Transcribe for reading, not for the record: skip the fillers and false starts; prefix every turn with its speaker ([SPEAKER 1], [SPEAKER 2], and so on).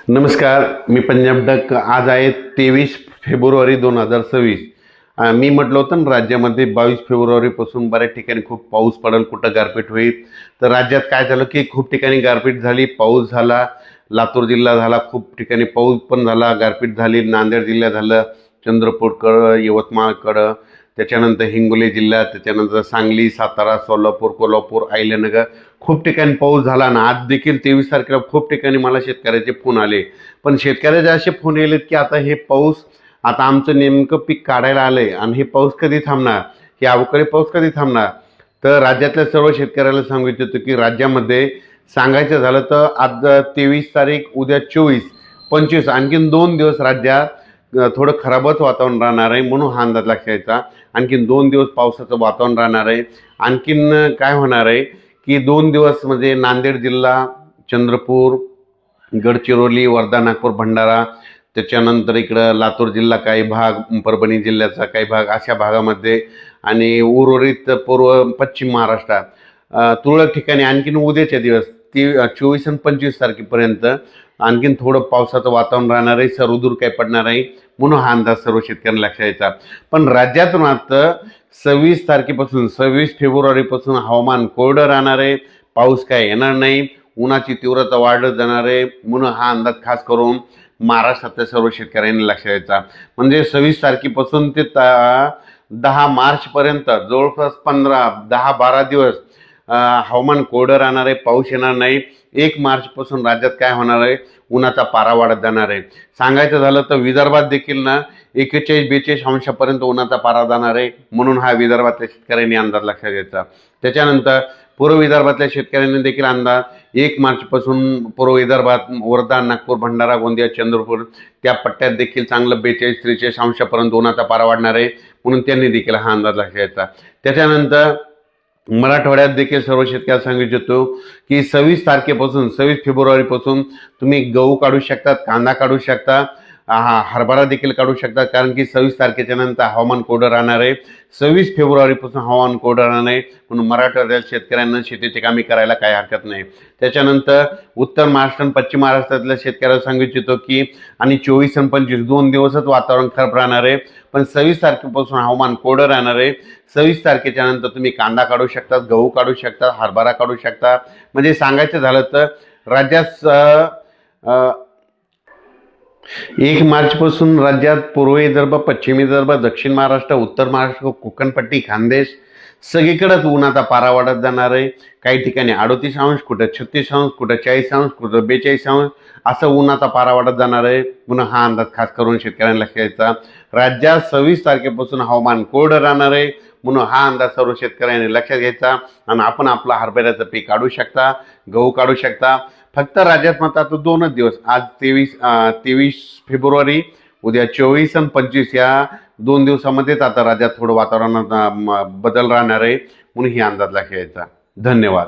[SPEAKER 1] नमस्कार, मी पंजाब डक. आज आहे 23 फेब्रुवारी 2026. मी म्हटलं होतं ना, राज्यामध्ये 22 फेब्रुवारीपासून बऱ्याच ठिकाणी खूप पाऊस पडेल, कुठं गारपीट होईल. तर राज्यात काय झालं की खूप ठिकाणी गारपीट झाली, पाऊस झाला. लातूर जिल्हा झाला, खूप ठिकाणी पाऊस पण झाला, गारपीट झाली. नांदेड जिल्हा झालं, चंद्रपूरकडं, यवतमाळकडं, त्याच्यानंतर हिंगोली जिल्हा, त्याच्यानंतर सांगली, सातारा, सोलापूर, कोल्हापूर, अहिल्यानगर खूप ठिकाणी पाऊस झाला ना. आज देखील 23 तारखेला खूप ठिकाणी मला शेतकऱ्याचे फोन आले. पण शेतकऱ्याचे असे फोन येलेत की आता हे पाऊस, आता आमचं नेमकं पीक काढायला आलंय आणि हे पाऊस कधी थांबणार, हे अवकाळी पाऊस कधी थांबणार. तर राज्यातल्या सर्व शेतकऱ्याला सांगू इच्छितो की राज्यामध्ये सांगायचं झालं तर आज 23 तारीख, उद्या 24, 25 आणखीन 2 दिवस राज्यात थोडं खराबच वातावरण राहणार आहे. म्हणून हा अंदाज लक्षात घ्यायचा. आणखीन 2 दिवस पावसाचं वातावरण राहणार आहे. आणखीन काय होणार आहे की 2 दिवस म्हणजे नांदेड जिल्हा, चंद्रपूर, गडचिरोली, वर्धा, नागपूर, भंडारा, त्याच्यानंतर इकडं लातूर जिल्हा काही भाग, परभणी जिल्ह्याचा काही भाग, अशा भागामध्ये आणि उर्वरित पूर्व पश्चिम महाराष्ट्रात तुरळक ठिकाणी आणखीन उद्याच्या दिवस 24 आणि 25 तारखेपर्यंत आणखीन थोडं पावसाचं वातावरण राहणार आहे. सर्वदूर काही पडणार आहे. म्हणून हा अंदाज सर्व शेतकऱ्यांना लक्षात यायचा. पण राज्यात मात्र 26 तारखेपासून 26 फेब्रुवारीपासून हवामान कोरडं राहणार आहे. पाऊस काय येणार नाही. उन्हाची तीव्रता वाढत जाणार आहे. म्हणून हा अंदाज खास करून महाराष्ट्रातल्या सर्व शेतकऱ्यांनी लक्षात यायचा. म्हणजे 26 तारखेपासून ते 10 मार्चपर्यंत जवळपास 10-12 दिवस हवामान कोरडं राहणार आहे. पाऊस येणार नाही. 1 मार्चपासून राज्यात काय होणार आहे, उन्हाचा पारा वाढत जाणार आहे. सांगायचं झालं तर विदर्भात देखील ना 41-42 अंशापर्यंत उन्हाचा पारा जाणार आहे. म्हणून हा विदर्भातल्या शेतकऱ्यांनी अंदाज लक्षात घ्यायचा. त्याच्यानंतर पूर्व विदर्भातल्या शेतकऱ्यांनी देखील अंदाज 1 मार्चपासून पूर्व विदर्भात वर्धा, नागपूर, भंडारा, गोंदिया, चंद्रपूर त्या पट्ट्यात देखील चांगलं 42-43 अंशापर्यंत उन्हाचा पारा वाढणार आहे. म्हणून त्यांनी देखील हा अंदाज लक्षात घ्यायचा. त्याच्यानंतर मराठवाड्यात देखील सर्व शेतकऱ्यांना सांगू इच्छितो की 26 तारखेपासून 26 फेब्रुवारीपासून तुम्ही गहू काढू शकता, कांदा काढू शकता, हरभरा देखील काढू शकतात. कारण की 26 तारखेच्या नंतर हवामान कोरडं राहणार आहे. 26 फेब्रुवारीपासून हवामान कोरडं राहणार आहे. म्हणून मराठवाड्यातील शेतकऱ्यांना शेतीची कामे करायला काही हरकत नाही. त्याच्यानंतर उत्तर महाराष्ट्र आणि पश्चिम महाराष्ट्रातल्या शेतकऱ्याला सांगू इच्छितो की आणि 24 आणि 25 2 दिवसच वातावरण खराब राहणार आहे. पण 26 तारखेपासून हवामान कोरडं राहणार आहे. 26 तारखेच्या नंतर तुम्ही कांदा काढू शकता, गहू काढू शकता, हरभरा काढू शकता. म्हणजे सांगायचं झालं तर राज्यात 1 मार्चपासून राज्यात पूर्व विदर्भ, पश्चिम विदर्भ, दक्षिण महाराष्ट्र, उत्तर महाराष्ट्र, कोकणपट्टी, खानदेश सगळीकडेच उन्हाचा पारा वाढत जाणार आहे. काही ठिकाणी 38 अंश, कुठं 36 अंश, कुठं 40 अंश, कुठं 42 अंश असं उन्हाचा पारा वाढत जाणार आहे. म्हणून हा अंदाज खास करून शेतकऱ्यांना लक्षात घ्यायचा. राज्यात 26 तारखेपासून हवामान कोरडं राहणार आहे. म्हणून हा अंदाज सर्व शेतकऱ्यांनी लक्षात घ्यायचा. आणि आपण आपलं हरभऱ्याचं पीक काढू शकता, गहू काढू शकता. फक्त राज्यात मात्र आता 2च दिवस, आज 23 फेब्रुवारी, उद्या 24 आणि 25 या 2 दिवसामध्येच आता राज्यात थोडं वातावरणात बदल राहणार आहे. म्हणून ही अंदाज लक्षात घ्यायचा. धन्यवाद.